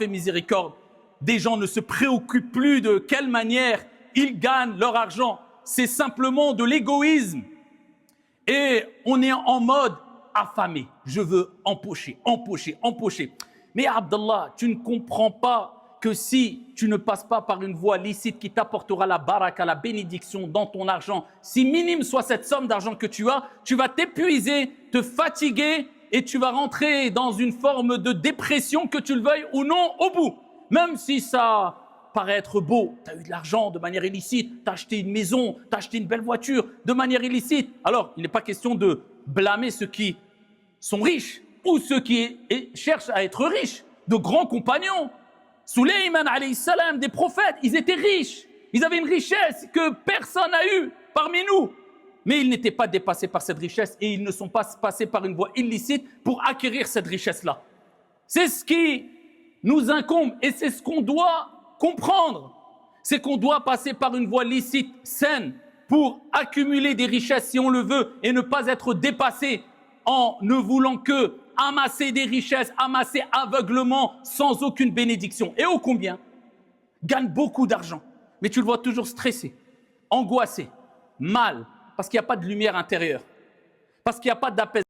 fait miséricorde. Des gens ne se préoccupent plus de quelle manière ils gagnent leur argent. C'est simplement de l'égoïsme. Et on est en mode affamé. Je veux empocher, empocher, empocher. Mais Abdallah, tu ne comprends pas que si tu ne passes pas par une voie licite qui t'apportera la baraka, la bénédiction dans ton argent, si minime soit cette somme d'argent que tu vas t'épuiser, te fatiguer et tu vas rentrer dans une forme de dépression, que tu le veuilles ou non, au bout. Même si ça paraît être beau, tu as eu de l'argent de manière illicite, tu as acheté une maison, tu as acheté une belle voiture de manière illicite. Alors, il n'est pas question de blâmer ceux qui sont riches ou ceux qui cherchent à être riches, de grands compagnons. Sulayman alayhi salam, des prophètes, ils étaient riches. Ils avaient une richesse que personne n'a eue parmi nous. Mais ils n'étaient pas dépassés par cette richesse et ils ne sont pas passés par une voie illicite pour acquérir cette richesse-là. C'est ce qui nous incombe et c'est ce qu'on doit comprendre. C'est qu'on doit passer par une voie licite, saine, pour accumuler des richesses si on le veut et ne pas être dépassé en ne voulant que amasser des richesses, amasser aveuglement, sans aucune bénédiction. Et ô combien gagne beaucoup d'argent, mais tu le vois toujours stressé, angoissé, mal, parce qu'il n'y a pas de lumière intérieure, parce qu'il n'y a pas d'apaisement.